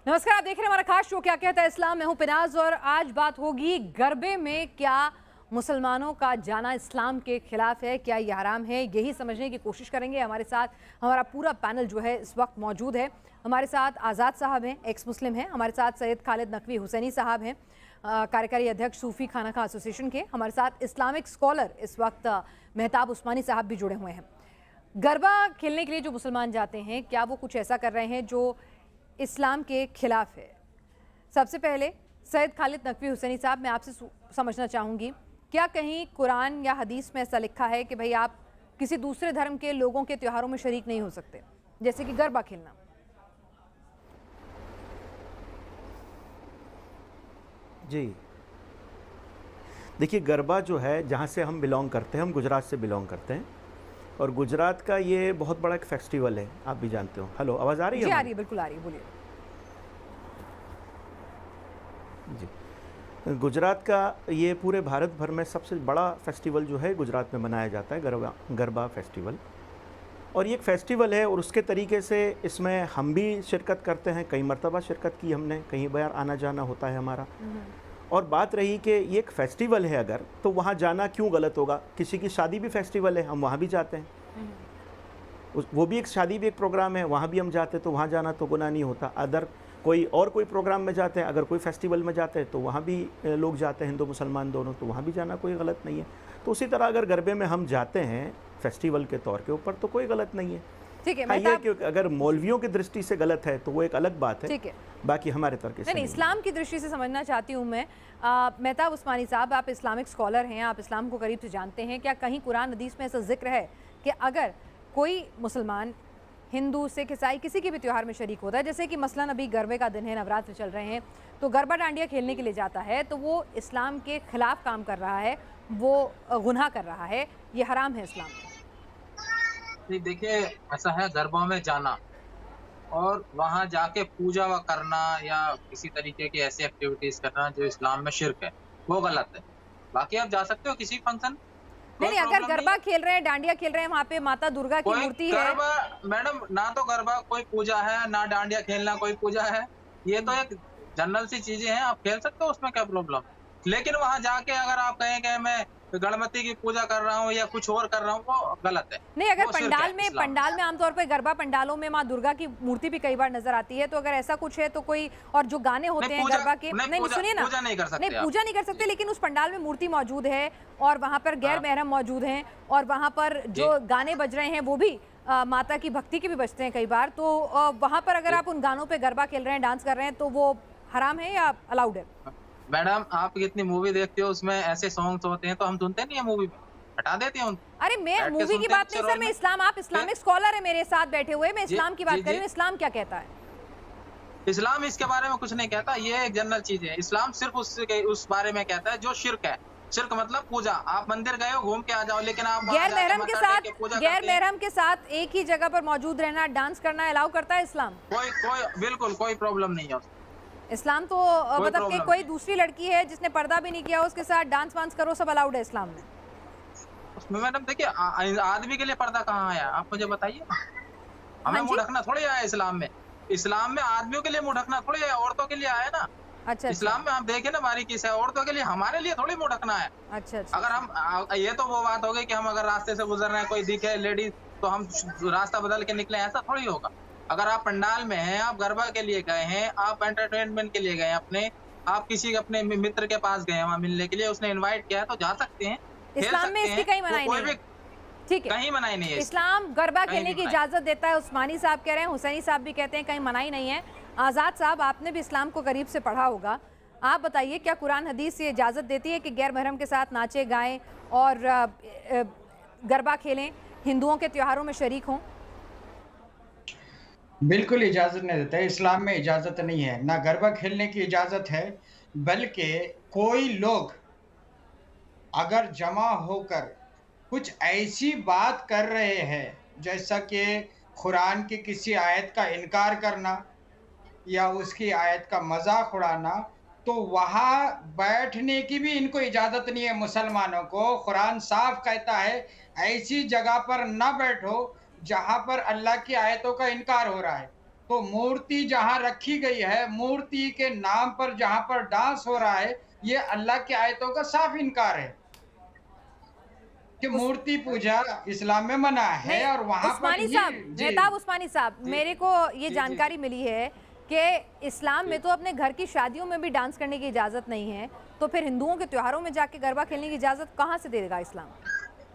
नमस्कार, आप देख रहे हैं हमारा खास शो क्या कहता है इस्लाम। मैं हूं पिनाज और आज बात होगी गरबे में क्या मुसलमानों का जाना इस्लाम के खिलाफ है, क्या ये हराम है, यही समझने की कोशिश करेंगे। हमारे साथ हमारा पूरा पैनल जो है इस वक्त मौजूद है। हमारे साथ आज़ाद साहब हैं, एक्स मुस्लिम हैं। हमारे साथ सैयद खालिद नकवी हुसैनी साहब हैं, कार्यकारी अध्यक्ष सूफी खानका एसोसिएशन के। हमारे साथ इस्लामिक स्कॉलर इस वक्त मेहताब उस्मानी साहब भी जुड़े हुए हैं। गरबा खेलने के लिए जो मुसलमान जाते हैं, क्या वो कुछ ऐसा कर रहे हैं जो इस्लाम के खिलाफ है? सबसे पहले सैयद खालिद नकवी हुसैनी साहब, मैं आपसे समझना चाहूँगी, क्या कहीं कुरान या हदीस में ऐसा लिखा है कि भाई आप किसी दूसरे धर्म के लोगों के त्योहारों में शरीक नहीं हो सकते, जैसे कि गरबा खेलना? जी देखिए, गरबा जो है, जहाँ से हम बिलोंग करते हैं, हम गुजरात से बिलोंग करते हैं और गुजरात का ये बहुत बड़ा एक फेस्टिवल है, आप भी जानते हो। हेलो, आवाज़ आ रही है? जी आ रही है, बिल्कुल आ रही है, बोलिए। जी, गुजरात का ये पूरे भारत भर में सबसे बड़ा फेस्टिवल जो है गुजरात में मनाया जाता है, गरबा फेस्टिवल। और ये एक फेस्टिवल है और उसके तरीके से इसमें हम भी शिरकत करते हैं। कई मरतबा शिरकत की हमने, कहीं बार आना जाना होता है हमारा। और बात रही कि ये एक फेस्टिवल है अगर, तो वहाँ जाना क्यों गलत होगा? किसी की शादी भी फेस्टिवल है, हम वहाँ भी जाते हैं। वो भी एक शादी भी एक प्रोग्राम है, वहाँ भी हम जाते हैं, तो वहाँ जाना तो गुनाह नहीं होता। अदर कोई प्रोग्राम में जाते हैं, अगर कोई फेस्टिवल में जाते हैं तो वहाँ भी लोग जाते हैं, हिंदू मुसलमान दोनों, तो वहाँ भी जाना कोई गलत नहीं है। तो उसी तरह अगर गरबे में हम जाते हैं फेस्टिवल के तौर के ऊपर तो कोई गलत नहीं है। ठीक है, हाँ, ये कि अगर मौलवियों की दृष्टि से गलत है तो वो एक अलग बात है। ठीक है, बाकी हमारे तर्क से नहीं, इस्लाम की दृष्टि से समझना चाहती हूँ मैं। मेहताब उस्मानी साहब, आप इस्लामिक स्कॉलर हैं, आप इस्लाम को करीब से जानते हैं। क्या कहीं कुरान हदीस में ऐसा जिक्र है कि अगर कोई मुसलमान हिंदू सिख ईसाई किसी के भी त्यौहार में शरीक होता है, जैसे कि मसलन अभी गरबे का दिन है, नवरात्र चल रहे हैं, तो गरबा डांडिया खेलने के लिए जाता है, तो वो इस्लाम के खिलाफ काम कर रहा है, वो गुनाह कर रहा है, ये हराम है इस्लाम में? नहीं, देखिए ऐसा है, गरबा में जाना और वहाँ जाके पूजा व करना या किसी तरीके की ऐसी एक्टिविटीज करना जो इस्लाम में शिर्क है, वो गलत है। बाकी आप जा सकते हो किसी फंक्शन। नहीं, अगर गरबा खेल रहे हैं, डांडिया खेल रहे हैं, वहाँ पे माता दुर्गा की मूर्ति है। मैडम, ना तो गरबा कोई पूजा है, ना डांडिया खेलना कोई पूजा है। ये तो एक जनरल सी चीजें हैं, आप खेल सकते हो, उसमें क्या प्रॉब्लम। लेकिन वहाँ जाके अगर आप कहें कि मैं गणपति की पूजा कर रहा हूँ या कुछ और कर रहा हूँ, वो गलत है। नहीं, अगर पंडाल में आमतौर पर गरबा पंडालों में माँ दुर्गा की मूर्ति भी कई बार नजर आती है, तो अगर ऐसा कुछ है तो कोई, और जो गाने होते हैं गरबा के, नहीं सुनिए ना, पूजा नहीं कर सकते, नहीं पूजा नहीं कर सकते, लेकिन उस पंडाल में मूर्ति मौजूद है और वहाँ पर गैर महरम मौजूद हैं और वहाँ पर जो गाने बज रहे हैं वो भी माता की भक्ति के भी बजते हैं कई बार, तो वहाँ पर अगर आप उन गानों पे गरबा खेल रहे हैं, डांस कर रहे हैं, तो वो हराम है या अलाउड है? मैडम, आप कितनी मूवी देखते हो, उसमें ऐसे सॉन्ग्स होते हैं तो हम सुनते नहीं है, मूवी में हटा देते हैं। अरे मैं मूवी की बात नहीं सर, मैं इस्लाम, आप इस्लामिक स्कॉलर है मेरे साथ बैठे हुए, मैं इस्लाम की बात कर रही हूँ। इस्लाम क्या कहता है? इस्लाम इसके बारे में कुछ नहीं कहता, ये एक जनरल चीज है। इस्लाम सिर्फ उस बारे में कहता है जो शिर्क है। शिर्क मतलब पूजा। आप मंदिर गए हो, घूम के आ जाओ, लेकिन आप गैर महरम के साथ एक ही जगह पर मौजूद रहना, डांस करना अलाउ करता है इस्लाम? बिल्कुल कोई प्रॉब्लम नहीं है। इस्लाम तो मतलब कि कोई दूसरी लड़की है जिसने पर्दा भी नहीं किया, उसके साथ डांस वांस करो, सब अलाउड है इस्लाम में? उसमें मैडम देखिए, आदमी के लिए पर्दा कहाँ आया, आप मुझे बताइए। हमें मुंह ढकना थोड़ी आया इस्लाम में। इस्लाम में आदमियों के लिए मुंह ढकना थोड़ी है, औरतों के लिए आया ना। अच्छा, इस्लाम में हम देखें ना बारीकी से, औरतों के लिए, हमारे लिए थोड़ी मुंह ढकना है। अच्छा, अगर हम, ये तो वो बात हो गई कि हम अगर रास्ते से गुजर रहे हैं, कोई दिखे लेडीज, तो हम रास्ता बदल के निकले, ऐसा थोड़ी होगा। अगर आप पंडाल में हैं, आप गरबा के लिए गए हैं, आप एंटरटेनमेंट के लिए गए हैं, आप किसी अपने मित्र के पास गए हैं वहाँ मिलने के लिए, उसने इनवाइट किया है, तो जा सकते हैं। इस्लाम में इसकी कहीं मनाही नहीं है। ठीक है, कहीं मनाही नहीं है। इस्लाम गरबा खेलने की इजाजत देता है, उस्मानी साहब कह रहे हैं, हुसैनी साहब भी कहते हैं कहीं मनाही नहीं है। आज़ाद साहब, आपने भी इस्लाम को करीब से पढ़ा होगा, आप बताइए, क्या कुरान हदीस ये इजाजत देती है कि गैर महरम के साथ नाचे गाएं और गरबा खेलें, हिंदुओं के त्योहारों में शरीक हों? बिल्कुल इजाजत नहीं देता है। इस्लाम में इजाजत नहीं है, ना गरबा खेलने की इजाजत है, बल्कि कोई लोग अगर जमा होकर कुछ ऐसी बात कर रहे हैं जैसा कि कुरान की किसी आयत का इनकार करना या उसकी आयत का मजाक उड़ाना, तो वहाँ बैठने की भी इनको इजाजत नहीं है मुसलमानों को। कुरान साफ कहता है ऐसी जगह पर न बैठो जहाँ पर अल्लाह की आयतों का इनकार हो रहा है। तो मूर्ति जहां रखी गई है, मूर्ति के नाम पर जहां पर डांस हो रहा है, ये अल्लाह की आयतों का साफ इनकार है कि मूर्ति पूजा इस्लाम में मना है। नहीं, और वहां पर उस्मानी साहब, मेहताब उस्मानी साहब, मेरे को ये जानकारी मिली है कि इस्लाम में तो अपने घर की शादियों में भी डांस करने की इजाजत नहीं है, तो फिर हिंदुओं के त्योहारों में जाके गरबा खेलने की इजाजत कहाँ से देगा इस्लाम?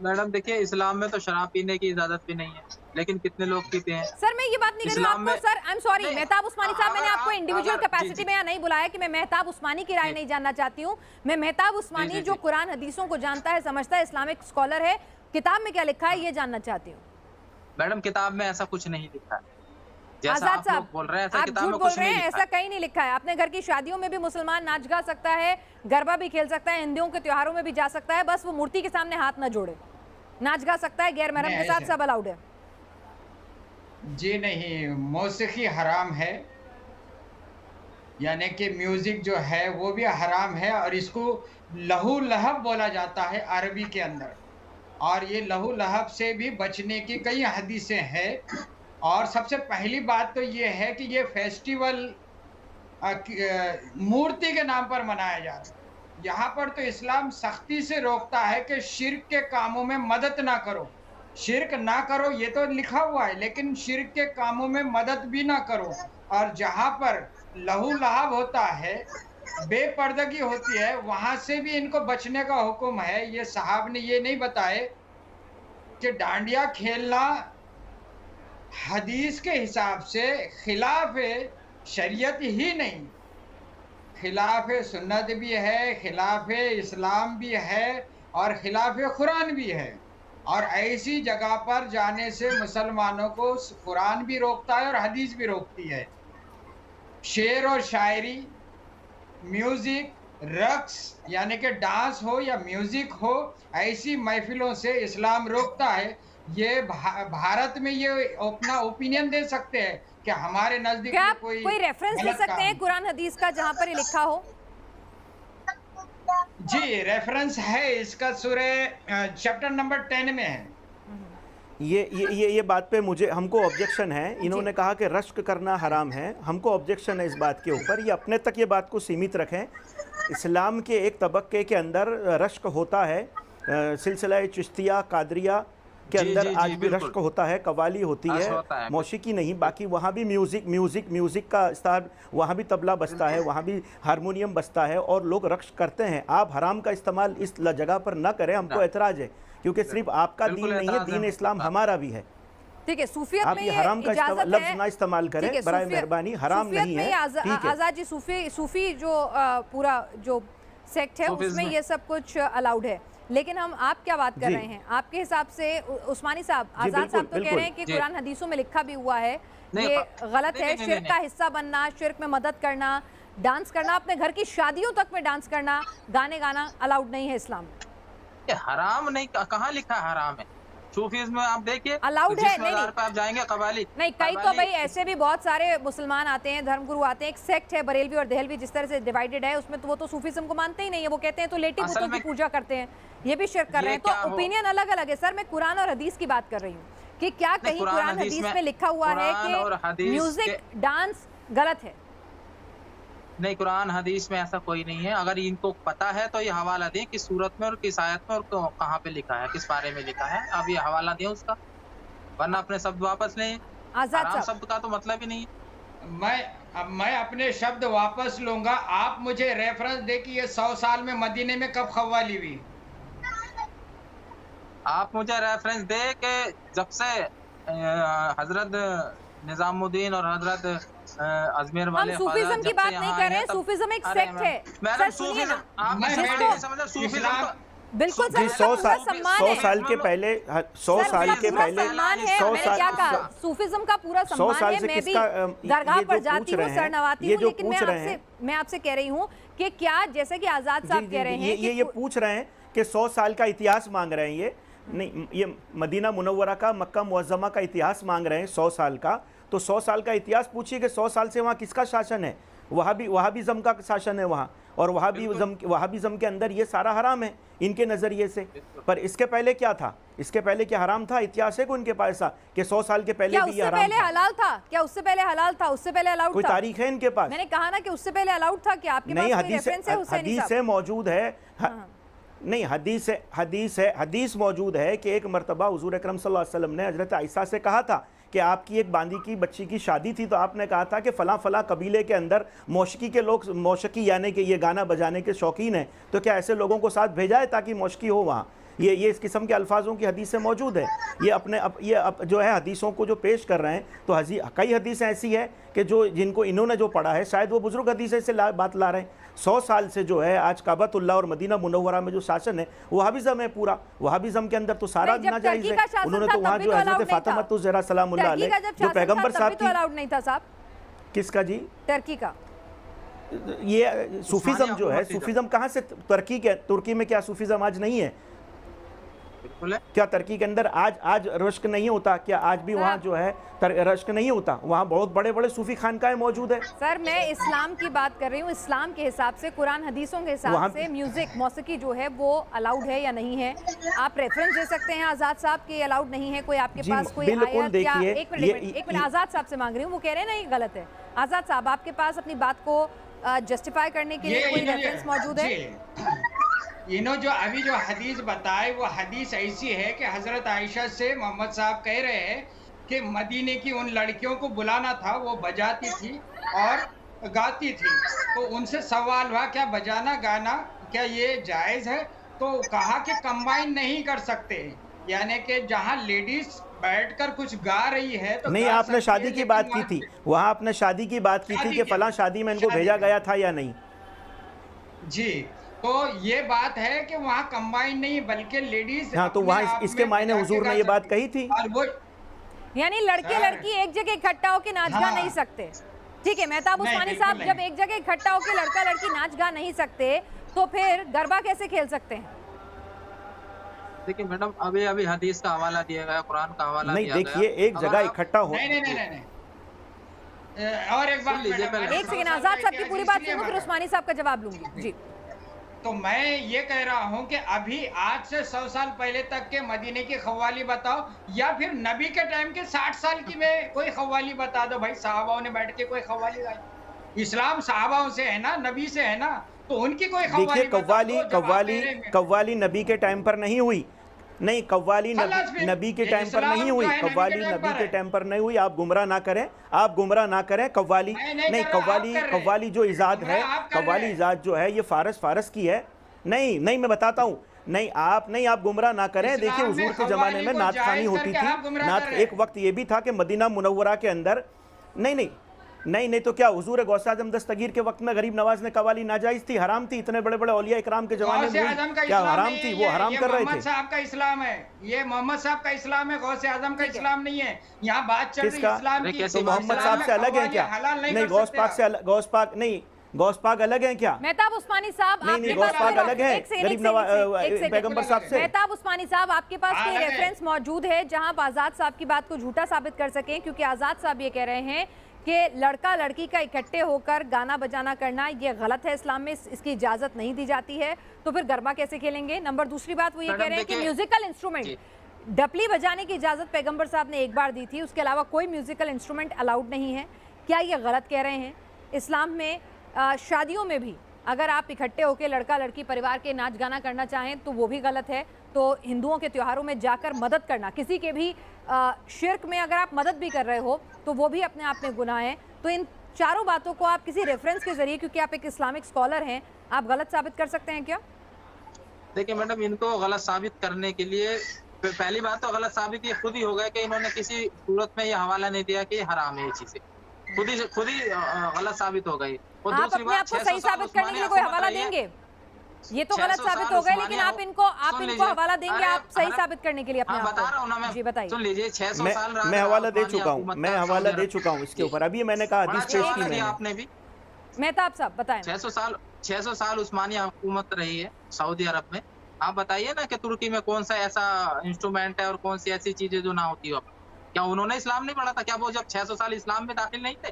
मैडम देखिए, इस्लाम में तो शराब पीने की इजाजत भी नहीं है, लेकिन कितने लोग पीते हैं। सर मैं ये बात नहीं कर रही हूँ आपको, sir I am sorry Mehtab Usmani साहब, मैंने आपको इंडिविजुअल कैपेसिटी में यहाँ नहीं बुलाया कि मैं मेहताब उस्मानी की राय नहीं जानना चाहती हूँ। मैं मेहताब उस्मानी जो कुरान हदीसों को जानता है, समझता है, इस्लामिक स्कॉलर है, किताब में क्या लिखा है ये जानना चाहती हूँ। मैडम किताब में ऐसा कुछ नहीं लिखा है, आजाद साहब बोल रहे हैं ऐसा आप किताब झूठ में बोल कुछ रहे नहीं हैं, लिखा ऐसा कहीं नहीं लिखा है। अपने घर की शादियों में भी मुसलमान नाच गा सकता है, गरबा भी खेल सकता है, हिंदुओं के त्योहारों में भी जा सकता है, बस वो मूर्ति के सामने हाथ न जोड़े। नाच गा सकता है, गैर महरम के साथ सब अलाउड है। जी नहीं, मौसीकी हराम है, यानी कि म्यूजिक जो है वो भी हराम है, और इसको लहू लहब बोला जाता है अरबी के अंदर, और ये लहू लहब से भी बचने की कई हदीसें हैं। और सबसे पहली बात तो ये है कि ये फेस्टिवल मूर्ति के नाम पर मनाया जा रहा है। यहाँ पर तो इस्लाम सख्ती से रोकता है कि शिर्क के कामों में मदद ना करो, शिर्क ना करो ये तो लिखा हुआ है, लेकिन शिर्क के कामों में मदद भी ना करो। और जहाँ पर लहू लहाब होता है, बेपर्दगी होती है, वहां से भी इनको बचने का हुक्म है। ये साहब ने ये नहीं बताए कि डांडिया खेलना हदीस के हिसाब से खिलाफ शरीयत ही नहीं, खिलाफ सुन्नत भी है, खिलाफ इस्लाम भी है, और खिलाफ कुरान भी है। और ऐसी जगह पर जाने से मुसलमानों को कुरान भी रोकता है और हदीस भी रोकती है। शेर और शायरी, म्यूजिक, रक्स यानी कि डांस हो या म्यूजिक हो, ऐसी महफिलों से इस्लाम रोकता है। ये भारत में ये अपना ओपिनियन दे सकते हैं कि हमारे नजदीक क्या कोई रेफरेंस दे सकते हैं कुरान हदीस का जहां पर ये लिखा हो? जी रेफरेंस है इसका, सूरे चैप्टर नंबर 10 में है। ये बात पे हमको ऑब्जेक्शन है। इन्होंने कहा कि रश्क करना हराम है, हमको ऑब्जेक्शन है इस बात के ऊपर। ये अपने तक ये बात को सीमित रखें। इस्लाम के एक तबक्के के अंदर रश्क होता है, सिलसिला चिश्तिया कादरिया के अंदर आज भी रश्क होता है, कवाली होती है, मौसीकी नहीं। बाकी वहाँ भी म्यूज़िक का इस्तेमाल, वहाँ भी तबला बजता है, वहाँ भी हारमोनियम बजता है और लोग रक्स करते हैं। आप हराम का इस्तेमाल इस जगह पर ना करें, हमको एतराज़ है, क्योंकि सिर्फ आपका दीन नहीं है, दीन इस्लाम हमारा भी है। ठीक है, सूफियत आप में ये हराम का लफ्ज़ ना इस्तेमाल करें, बराए मेहरबानी, हराम नहीं है। आज़ाद जी, सूफी जो पूरा जो सेक्ट है उसमें ये सब कुछ अलाउड है, लेकिन आप क्या बात कर रहे हैं? आपके हिसाब से उस्मानी साहब, आज़ाद साहब तो कह रहे हैं कि कुरान हदीसों में लिखा भी हुआ है, ये गलत है। शिर्क का हिस्सा बनना, शिर्क में मदद करना, डांस करना, अपने घर की शादियों तक में डांस करना, गाने गाना अलाउड नहीं है इस्लाम में। ये हराम नहीं, कहाँ लिखा है हराम है? सूफीज़्म में आप देखिए अलाउड है, नहीं पे आप जाएंगे कवाली नहीं, कई तो भाई ऐसे भी बहुत सारे मुसलमान आते हैं, धर्मगुरु आते हैं। एक सेक्ट है बरेलवी और देहलवी, जिस तरह से डिवाइडेड है, उसमें तो वो तो सूफीज़्म को मानते ही नहीं है। वो कहते हैं तो लेटी बुतों की पूजा करते हैं, ये भी शिर्क कर रहे हैं। तो ओपिनियन अलग अलग है सर। मैं कुरान और हदीस की बात कर रही हूँ कि क्या कहीं कुरान हदीस में लिखा हुआ है कि म्यूजिक डांस गलत है? नहीं, कुरान हदीस में ऐसा कोई नहीं है। अगर इनको पता है तो ये हवाला दें किस सूरत में और किस आयत में और कहाँ पे लिखा है, किस बारे में लिखा है। अब ये हवाला दें उसका, वरना अपने शब्द वापस लें। हराम शब्द का तो मतलब ही नहीं है। मैं अपने शब्द वापस लूंगा। आप मुझे रेफरेंस दे कि ये 100 साल में मदीने में कब खव्वाली हुई। आप मुझे रेफरेंस दे कि जब से हजरत निजामुद्दीन और हजरत अजमेर वाले, हम सूफीज़्म की बात नहीं कर रहे हैं। सूफीज़्म एक सेक्ट है। मैडम सूफीज़्म आप समझ, सूफीज़्म बिल्कुल सर, 100 साल के पहले 100 साल के पहले क्या कहा, सूफीज़्म का पूरा सम्मान है। मैं भी दरगाह पर जाती हूँ, सर नवाती हूँ, लेकिन मैं आपसे कह रही हूँ कि क्या, जैसे कि आज़ाद साहब कह रहे हैं, ये पूछ रहे हैं कि 100 साल का इतिहास मांग रहे हैं। ये नहीं, ये मदीना मुनव्वरा का, मक्का मुअज़्ज़मा का इतिहास मांग रहे हैं 100 साल का। तो 100 साल का इतिहास पूछिए कि 100 साल से वहाँ किसका शासन है, वहाबिज़म का शासन है वहाँ, और वहाबिज़म के अंदर ये सारा हराम है इनके नज़रिए से। पर इसके पहले क्या था? इसके पहले क्या हराम था? इतिहास है को इनके पास ऐसा कि 100 साल के पहले भी ये हराम था? हलाल था क्या? उससे पहले हलाल था? उससे पहले अलाउड था? कोई तारीख है इनके पास? मैंने कहा ना कि उससे पहले अलाउड था। क्या आपके पास कोई रेफरेंस है? हदीस है, मौजूद है। नहीं, हदीस मौजूद है कि एक मरतबा हुजूर अकरम सल्लल्लाहु अलैहि वसल्लम ने हजरत आयशा से कहा था कि आपकी एक बांदी की बच्ची की शादी थी, तो आपने कहा था कि फ़लाँ फ़लाँ कबीले के अंदर मौसीकी के लोग, मौसीकी यानी कि ये गाना बजाने के शौकीन हैं, तो क्या ऐसे लोगों को साथ भेजा है ताकि मौसीकी हो वहाँ? ये इस किस्म के अल्फाजों की हदीस से मौजूद है। ये जो है हदीसों को जो पेश कर रहे हैं, तो कई हदीसें ऐसी है कि जिनको इन्होंने जो पढ़ा है, शायद वो बुजुर्ग हदीसें से बात ला रहे हैं। 100 साल से जो है आज काबतुल्लाह और मदीना मुनव्वरा में जो शासन है वहाबिज़म है पूरा। वहाबिज़म के अंदर तो सारा नाजायज़ है। उन्होंने तो वहाँ जो हज़रत फ़ातिमा ज़हरा सलामुल्लाह अलैहा जो पैगंबर साहब की, अलाउड नहीं था साहब। किसका जी? टर्की का। ये सूफीज़म जो है, सूफीज़म कहाँ से? तुर्की में क्या सूफीज़म आज नहीं है? क्या तुर्की के अंदर आज रश्क नहीं होता? क्या आज भी वहाँ जो है रश्क नहीं होता? वहाँ बहुत बड़े बड़े सूफी खानकाएं मौजूद है। सर मैं इस्लाम की बात कर रही हूँ। इस्लाम के हिसाब से, कुरान हदीसों के हिसाब से म्यूजिक, मौसीकी जो है वो अलाउड है या नहीं है? आप रेफरेंस दे सकते हैं आज़ाद साहब के अलाउड नहीं है? कोई आपके पास कोई आयत या? एक मिनट आज़ाद साहब से मांग रही हूँ, वो कह रहे हैं ना ये गलत है। आज़ाद साहब, आपके पास अपनी बात को जस्टिफाई करने के लिए कोई रेफरेंस मौजूद है? इन्हों जो अभी जो हदीस बताए वो हदीस ऐसी है कि हजरत आयशा से मोहम्मद साहब कह रहे हैं कि मदीने की उन लड़कियों को बुलाना था, वो बजाती थी और गाती थी, तो उनसे सवाल हुआ क्या बजाना गाना क्या ये जायज़ है? तो कहा कि कंबाइन नहीं कर सकते, यानी कि जहाँ लेडीज बैठकर कुछ गा रही है तो नहीं। आपने शादी की बात की थी, वहाँ आपने शादी की बात की थी कि फलां शादी में इनको भेजा गया था या नहीं? जी, तो ये बात है कि वहाँ कंबाइन नहीं बल्कि लेडीज। हाँ, तो वहाँ इसके मायने हुजूर ने ये बात कही थी, यानी लड़के लड़की एक जगह इकट्ठा होकर नाच गा नहीं सकते। ठीक है मेहताब उस्मानी साहब, जब एक जगह इकट्ठा होकर लड़का लड़की नाच गा नहीं सकते तो फिर गरबा कैसे खेल सकते हैं? देखिए मैडम, अभी हदीस का हवाला दिया गया, कुरान का हवाला नहीं। देखिए एक जगह इकट्ठा हो, नहीं। और एक बात, एक सेकंड आजाद साहब की पूरी बात सुनो, फिर उस्मानी साहब का जवाब लूंगी जी। तो मैं ये कह रहा हूँ कि अभी आज से 100 साल पहले तक के मदीने की खवाली बताओ, या फिर नबी के टाइम के 60 साल की में कोई खवाली बता दो भाई। साहबाओं ने बैठ के कोई खवाली गाई? इस्लाम साहबाओं से है ना, नबी से है ना, तो उनकी कोई खवाली। देखिए कव्वाली नबी के टाइम पर नहीं हुई। नहीं, कव्वाली नबी के टाइम पर नहीं हुई। कव्वाली नबी के टाइम पर नहीं हुई। आप गुमराह ना करें, आप गुमराह ना करें। कव्वाली नहीं, कव्वाली जो इजाद है, कव्वाली इजाद जो है ये फारस की है। नहीं मैं बताता हूँ। नहीं आप गुमराह ना करें। देखिए हुजूर के ज़माने में नात खानी होती थी। नात एक वक्त ये भी था कि मदीना मुनव्वरा के अंदर नहीं तो क्या हुजूर गौसे आज़म दस्तगीर के वक्त में गरीब नवाज ने कवाली नाजायज थी, हराम थी? इतने बड़े बड़े औलिया इकराम के जमाने में क्या हराम थी? वो हराम कर रहे थे। मोहम्मद साहब का इस्लाम है, ये मोहम्मद साहब का इस्लाम है, गौसे आज़म का इस्लाम नहीं है। यहाँ बात चल रही है इस्लाम की। तो मोहम्मद साहब से अलग है क्या? नहीं, गौस पाक से अलग, गौस पाक अलग है क्या? मेहताब उस्मानी साहब, नहीं गौस पाक अलग है गरीब नवाज पैगंबर साहब से। मेहताब उस्मानी साहब, आपके पास कोई रेफरेंस मौजूद है जहां आप आजाद साहब की बात को झूठा साबित कर सकें? क्योंकि आजाद साहब ये कह रहे हैं कि लड़का लड़की का इकट्ठे होकर गाना बजाना करना ये गलत है, इस्लाम में इसकी इजाजत नहीं दी जाती है, तो फिर गरबा कैसे खेलेंगे? नंबर दूसरी बात वो ये कह रहे हैं कि म्यूजिकल इंस्ट्रूमेंट, डपली बजाने की इजाजत पैगंबर साहब ने एक बार दी थी, उसके अलावा कोई म्यूजिकल इंस्ट्रूमेंट अलाउड नहीं है। क्या ये गलत कह रहे हैं? इस्लाम में शादियों में भी अगर आप इकट्ठे होकर लड़का लड़की परिवार के नाच गाना करना चाहें तो वो भी गलत है। तो हिंदुओं के त्योहारों में जाकर मदद करना, किसी के भी शिर्क में अगर आप मदद भी कर रहे हो तो वो भी अपने आप में गुनाह है। तो इन चारों बातों को आप किसी रेफरेंस के जरिए, क्योंकि आप एक इस्लामिक स्कॉलर हैं, आप गलत साबित कर सकते हैं क्या? देखिए मैडम, इनको गलत साबित करने के लिए पहली बात तो गलत साबित ये खुद ही हो गया कि इन्होंने किसी सूरत में ये हवाला नहीं दिया कि हराम है ये चीजें, खुद ही गलत साबित हो गई। और आप अपने आप को सही साबित करने के लिए कोई हवाला देंगे? ये तो गलत साबित हो गए, लेकिन आप इनको हवाला देंगे आप सही साबित करने के लिए अपने आप को? बता रहा हूं ना मैं। जी बताइए। सुन लीजिए, 600 साल मैं हवाला दे चुका हूं इसके ऊपर। अभी मैंने कहा हदीस पेश की मैंने। आपने भी मेहताब साहब बताएं। 600 साल उस्मानिया हुकूमत रही है सऊदी अरब में। आप बताइए ना कि तुर्की में कौन सा ऐसा इंस्ट्रूमेंट है और कौन सी ऐसी चीजें जो ना होती हो? क्या उन्होंने इस्लाम नहीं पढ़ा था? क्या वो जब 600 साल इस्लाम में दाखिल नहीं थे?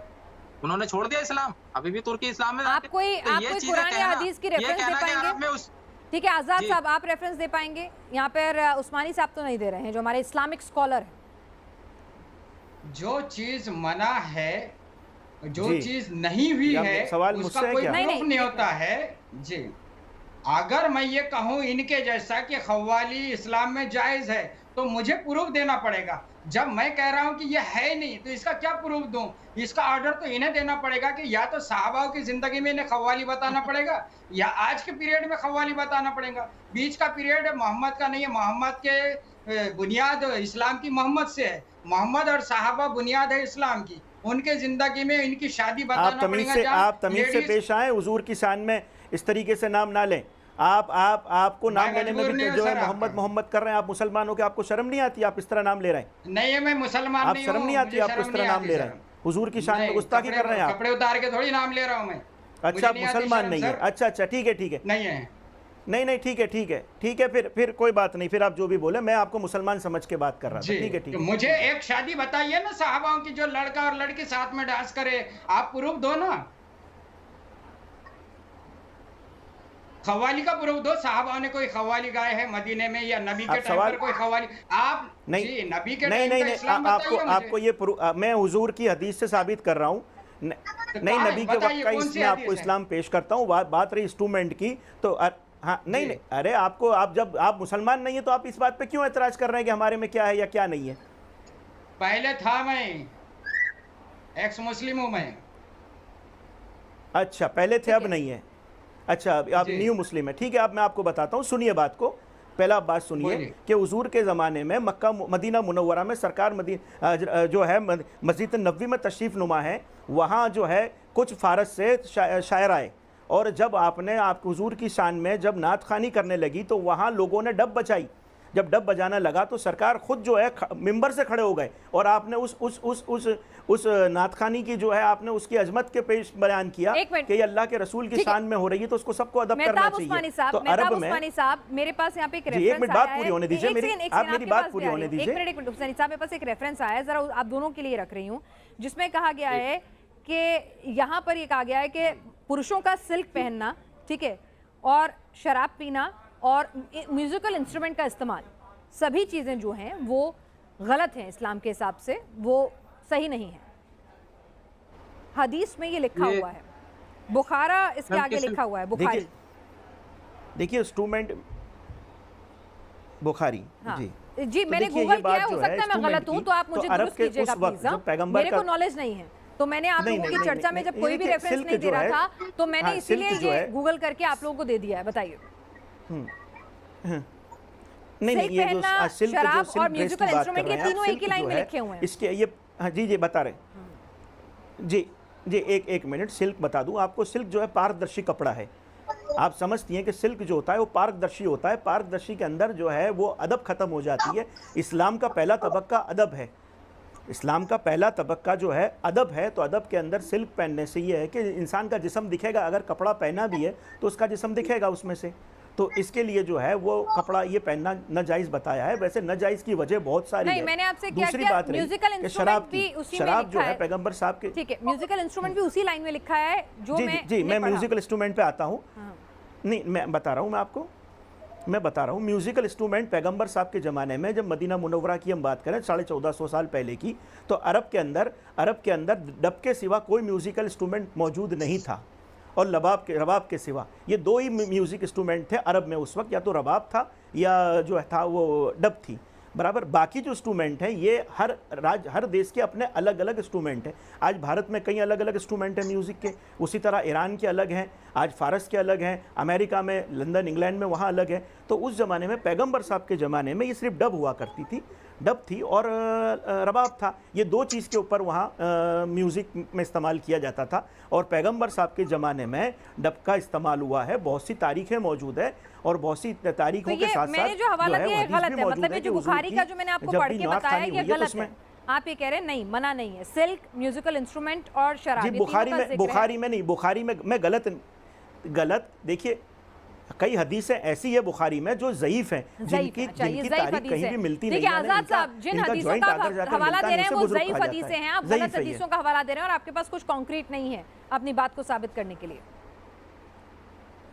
उन्होंने छोड़ दिया इस्लाम, अभी भी तुर्की इस्लाम में आप कोई कुरान या हदीस की रेफरेंस दे पाएंगे? ठीक है आजाद साहब, आप रेफरेंस दे पाएंगे? यहाँ पर उस्मानी साहब तो नहीं दे रहे हैं, जो हमारे इस्लामिक स्कॉलर हैं। जो चीज मना है, जो चीज नहीं हुई है, उसका कोई प्रूफ नहीं होता है जी। अगर मैं ये कहूं इनके जैसा कि खव्वाली इस्लाम में जायज है, तो मुझे प्रूफ देना पड़ेगा। जब मैं कह रहा हूं कि ये है नहीं, तो इसका क्या प्रूफ दूं? इसका ऑर्डर तो इन्हें देना पड़ेगा कि या तो साहबाओं की जिंदगी में इन्हें खव्वाली बताना पड़ेगा, या आज के पीरियड में खव्वाली बताना पड़ेगा। बीच का पीरियड मोहम्मद का नहीं है, मोहम्मद के बुनियाद इस्लाम की मोहम्मद से है। मोहम्मद और साहबा बुनियाद है इस्लाम की, उनके जिंदगी में इनकी शादी बताना पड़ेगा। आप तमीज से पेश आए, हुजूर की शान में इस तरीके से नाम ना लें। आपको नाम लेने में भी जो है मोहम्मद कर रहे हैं, आप मुसलमान हो के आपको शर्म नहीं आती? आप इस तरह नाम ले रहे हैं। नहीं, मैं मुसलमान आप शर्म नहीं आती आपको इस तरह नाम ले रहे हैं? हुजूर की शान में गुस्ताखी कर रहे हैं आप। कपड़े उतार के थोड़ी नाम ले रहा हूं मैं। अच्छा, आप मुसलमान नहीं है? अच्छा, ठीक है नहीं है, नहीं, ठीक है, फिर कोई बात नहीं, फिर आप जो भी बोले, मैं आपको मुसलमान समझ के बात कर रहा था। ठीक है। तो मुझे एक शादी बताइए ना साहबाओं की, जो लड़का और लड़की साथ में डांस करे, आप प्रूफ दो ना। खवाली का प्रूफ दो, साहबाओं ने कोई खवाली गाए है मदीने में, या नबी के टाइम पर कोई खवाली? आप नहीं, नबी के टाइम का इस्लाम आपको ये मैं हुजूर की हदीस से साबित कर रहा हूँ। नहीं, नबी के वक्त का इसमें आपको इस्लाम पेश करता हूँ। बात रही इंस्ट्रूमेंट की, तो हाँ, नहीं, अरे जब आप मुसलमान नहीं है तो आप इस बात पे क्यों एतराज कर रहे हैं कि हमारे में क्या है या क्या नहीं है? पहले था, मैं एक्स मुस्लिम हूं मैं। अच्छा, पहले थे, अब नहीं है। अच्छा, आप न्यू मुस्लिम है। ठीक है, अब मैं आपको बताता हूँ, सुनिए बात को। पहला बात सुनिए कि हुजूर के ज़माने में मक्का मदीना मुनव्वरा में सरकार जो है मस्जिद नबवी में तशरीफ़ नुमा है, वहाँ जो है कुछ फारस से शायर आए, और जब आपने हुजूर की शान में जब नात खानी करने लगी तो वहाँ लोगों ने डब बजाई। जब डब बजाना लगा तो सरकार खुद जो है मिंबर से खड़े हो गए, और आपने उस नातखानी की जो है आपने उसकी अजमत के पेश बयान किया कि ये अल्लाह के रसूल की शान में हो रही है, तो उसको सबको अदब करना चाहिए। तो अरब में साहब, मेरे पास यहाँ पे एक रेफरेंस, एक मिनट बात पूरी होने दीजिए, आप मेरी बात पूरी होने दीजिए। एक मिनट हुसैनी साहब, मेरे पास एक रेफरेंस आया है, जरा आप दोनों के लिए रख रही हूँ, जिसमें कहा गया है कि यहाँ पर ये कहा गया है कि पुरुषों का सिल्क पहनना, ठीक है, और शराब पीना और म्यूजिकल इंस्ट्रूमेंट का इस्तेमाल, सभी चीज़ें जो हैं वो गलत हैं इस्लाम के हिसाब से, वो सही नहीं है। हदीस में ये लिखा हुआ है, बुखारा इसके आगे लिखा हुआ है, बुखारी। देखिए इंस्ट्रूमेंट बुखारी। हाँ। जी जी, मैंने गूगल किया है, हो सकता है मैं गलत हूँ, तो आप मुझे दुरुस्त कीजिएगा प्लीज। मेरे को नॉलेज नहीं है, तो मैंने आप लोगों की चर्चा में जब कोई भी रेफरेंस नहीं दे रहा था, तो मैंने इसीलिए ये गूगल करके आप लोगों को दे दिया है। बताइए। नहीं, ये जो सिल्क शराब जो और म्यूजिकल इंस्ट्रूमेंट, ये तीनों एक ही लाइन में लिखे हुए हैं। इसके ये हाँ जी बता रहे जी एक मिनट, सिल्क बता दूं आपको। सिल्क जो है पारदर्शी कपड़ा है। आप समझती हैं कि सिल्क जो होता है वो पारदर्शी होता है। पारदर्शी के अंदर जो है वो अदब ख़त्म हो जाती है। इस्लाम का पहला तबक्का अदब है। इस्लाम का पहला तबक्का जो है अदब है। तो अदब के अंदर सिल्क पहनने से ये है कि इंसान का जिस्म दिखेगा। अगर कपड़ा पहना भी है तो उसका जिस्म दिखेगा उसमें से। तो इसके लिए जो है वो कपड़ा ये पहनना नाजायज़ बताया है। वैसे नाजायज़ की वजह बहुत सारी है। मैंने आपसे दूसरी बात रही शराब जो है पैगंबर साहब के, ठीक है, म्यूजिकल इंस्ट्रूमेंट भी उसी लाइन में लिखा है जो जी मैं म्यूजिकल इंस्ट्रूमेंट पे आता हूँ। नहीं, मैं बता रहा हूँ, मैं बता रहा हूँ म्यूजिकल इंस्ट्रूमेंट पैगंबर साहब के ज़माने में, जब मदीना मुनव्वरा की हम बात करें 1450 साल पहले की, तो अरब के अंदर डब के सिवा कोई म्यूजिकल इंस्ट्रूमेंट मौजूद नहीं था, और रबाब के सिवा ये दो ही म्यूज़िक इंस्ट्रूमेंट थे अरब में उस वक्त, या तो रबाब था या जो था वो डब थी बराबर। बाकी जो इंस्ट्रूमेंट हैं ये हर देश के अपने अलग अलग इंस्ट्रूमेंट हैं। आज भारत में कई अलग अलग इंस्ट्रूमेंट हैं म्यूज़िक के, उसी तरह ईरान के अलग हैं, आज फारस के अलग हैं, अमेरिका में, लंदन, इंग्लैंड में वहाँ अलग है। तो उस ज़माने में पैगंबर साहब के ज़माने में ये सिर्फ डब हुआ करती थी, डब थी और रबाब था। ये दो चीज़ के ऊपर वहाँ म्यूज़िक में इस्तेमाल किया जाता था। और पैगंबर साहब के ज़माने में डब का इस्तेमाल हुआ है। बहुत सी तारीखें मौजूद है और बहुत सी तारीखों के साथ मैंने जो हवाला दिया है गलत है। मतलब ये जो बुखारी का जो मैंने आपको पढ़ के बताया ये गलत है। आप ये कह रहे हैं नहीं, मना नहीं है। सिल्क, म्यूजिकल इंस्ट्रूमेंट और शराब, बुखारी में नहीं, बुखारी में मैं गलत देखिए, कई हदीसें ऐसी है बुखारी में जो ज़ईफ हैं, जिनकी तारीख कहीं भी मिलती नहीं है। आजाद साहब, जिन हदीसों का हवाला दे रहे हैं वो ज़ईफ हदीसें हैं, आप गलत हदीसों का हवाला दे रहे हैं और आपके पास कुछ कॉन्क्रीट नहीं है अपनी बात को साबित करने के लिए।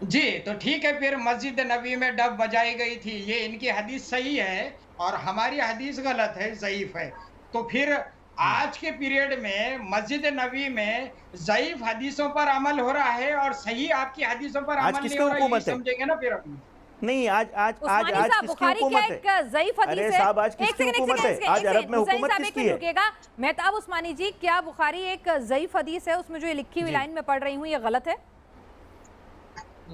जी, तो ठीक है, फिर मस्जिद नबी में डब बजाई गई थी, ये इनकी हदीस सही है और हमारी हदीस गलत है, ज़ईफ है। तो फिर आज के पीरियड में मस्जिद नबी में ज़ईफ हदीसों पर अमल हो रहा है और सही आपकी हदीसों पर अमल नहीं हो रहा है, ये समझेंगे ना फिर अपनी। नहीं, आज किसकी हुकूमत है? ज़ईफ हदीस अरे साहब, आज किसकी हुकूमत है? आज अरब में हुकूमत किसकी है? रुकिएगा मेहताब उस्मानी जी, क्या बुखारी एक ज़ईफ हदीस है, उसमें जो ये लिखी हुई लाइन में पढ़ रही हूँ ये गलत है?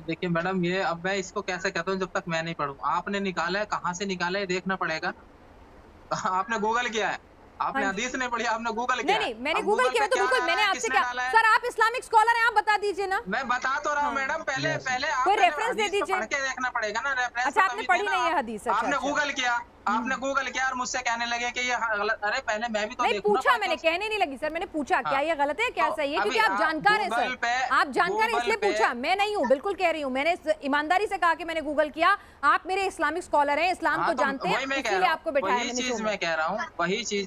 देखिए मैडम, ये अब मैं इसको कैसे कहता हूँ जब तक मैं नहीं पढ़ूं। आपने निकाला है, कहाँ से निकाला है देखना पड़ेगा। आपने गूगल किया है, आपने हदीस नहीं पढ़ी, आपने गूगल किया। नहीं, मैंने गूगल किया तो बिल्कुल, मैंने आपसे क्या सर, आप इस्लामिक स्कॉलर हैं, आप बता दीजिए ना। मैं बता तो रहा हूँ मैडम, पहले कोई रेफरेंस दे दीजिए, पढ़ के देखना पड़ेगा ना रेफरेंस। अच्छा, आपने पढ़ी नहीं है हदीस? आपने गूगल किया, आपने गूगल किया और मुझसे कहने लगे कि ये गलत। अरे पहले मैं भी तो नहीं पूछा, मैंने कहने नहीं लगी सर, मैंने पूछा क्या ये गलत है क्या सही है, क्योंकि आप जानकार हैं सर, आप जानकार हैं इसलिए पूछा। मैं नहीं हूँ, बिल्कुल कह रही हूँ, मैंने ईमानदारी से कहा कि मैंने गूगल किया। आप मेरे इस्लामिक स्कॉलर हैं, इस्लाम को जानते हैं, इसलिए आपको बैठाया। वही चीज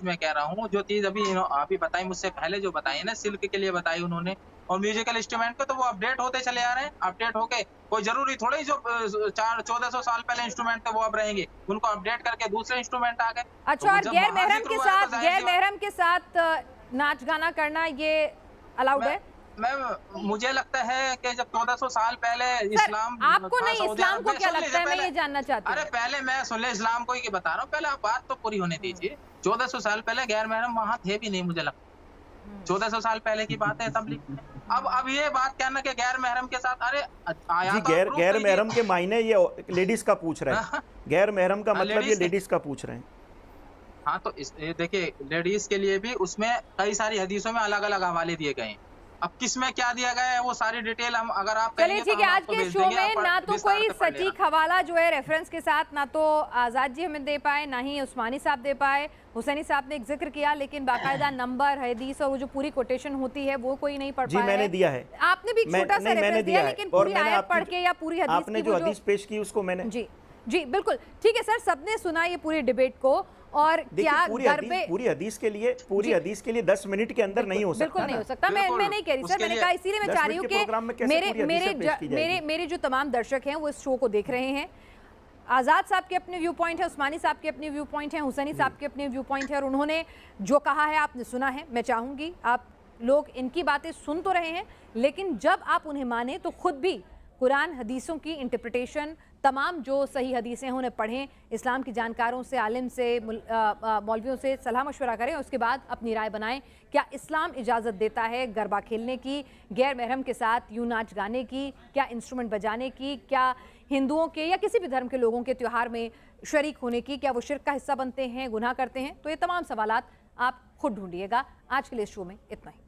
मैं कह रहा हूँ, जो चीज अभी आप ही बताई मुझसे पहले, जो बताई ना सिल्क के लिए बताई उन्होंने, और म्यूजिकल इंस्ट्रूमेंट पे तो वो अपडेट होते चले आ रहे हैं। अपडेट होके कोई जरूरी थोड़ी जो 1400 साल पहले इंस्ट्रूमेंट थे वो अब रहेंगे, उनको अपडेट करके दूसरे इंस्ट्रूमेंट आ गए। अच्छा, और गैर महरम के साथ नाच गाना करना ये अलाउड है? मुझे लगता है कि जब 1400 साल पहले इस्लाम, आपको नहीं, इस्लाम को क्या लगता है, मैं ये जानना चाहती हूँ। अरे पहले मैं सुन ले, इस्लाम को ही बता रहा हूँ, पहले आप बात तो पूरी होने दीजिए। 1400 साल पहले गैर महरम वहाँ थे भी नहीं, मुझे लगता 1400 साल पहले की बात है तब लिखी। अब ये बात कहना कि गैर महरम के साथ, अरे जी, गैर महरम के मायने ये लेडीज का पूछ रहे हैं, गैर महरम का मतलब ये लेडीज का पूछ रहे हैं। हाँ, तो देखिए लेडीज के लिए भी उसमें कई सारी हदीसों में अलग अलग हवाले दिए गए हैं। अब किसमें क्या दिया गया है वो सारी डिटेल हम, अगर आप चलिए ठीक है, आज के शो में ना तो कोई सटीक हवाला जो है रेफरेंस के साथ, ना तो आजाद जी हमें दे पाए, ना ही उस्मानी साहब दे पाए। हुसैनी साहब ने एक जिक्र किया, लेकिन बाकायदा नंबर, हदीस और वो जो पूरी कोटेशन होती है वो कोई नहीं पढ़ पाया। जी, मैंने दिया है। आपने भी छोटा सा रेफरेंस दिया, लेकिन पूरी आयत पढ़ के या पूरी हदीस आपने जो हदीस पेश की उसको मैंने जी बिल्कुल ठीक है सर, सबने सुना ये पूरी डिबेट को। और क्या पूरी हदीस के लिए 10 मिनट के अंदर नहीं हो सकता, बिल्कुल नहीं हो सकता। मैं नहीं कह रही सर, मैंने कहा इसीलिए मैं चाह रही हूँ कि मेरे जो तमाम दर्शक हैं वो इस शो को देख रहे हैं। आज़ाद साहब के अपने व्यू पॉइंट है, उस्मानी साहब के अपने व्यू पॉइंट हैं, हुसैनी साहब के अपने व्यू पॉइंट है, और उन्होंने जो कहा है आपने सुना है। मैं चाहूँगी आप लोग इनकी बातें सुन तो रहे हैं, लेकिन जब आप उन्हें माने तो खुद भी कुरान हदीसों की इंटरप्रिटेशन, तमाम जो सही हदीसें हैं उन्हें पढ़ें, इस्लाम की जानकारों से, आलिम से, मौलवियों से सलाह मशवरा करें, उसके बाद अपनी राय बनाएं। क्या इस्लाम इजाज़त देता है गरबा खेलने की, गैर महरम के साथ यूँ नाच गाने की, क्या इंस्ट्रूमेंट बजाने की, क्या हिंदुओं के या किसी भी धर्म के लोगों के त्यौहार में शरीक होने की, क्या वो शिर्क का हिस्सा बनते हैं, गुनाह करते हैं? तो ये तमाम सवालात आप खुद ढूंढिएगा। आज के लिए इस शो में इतना ही।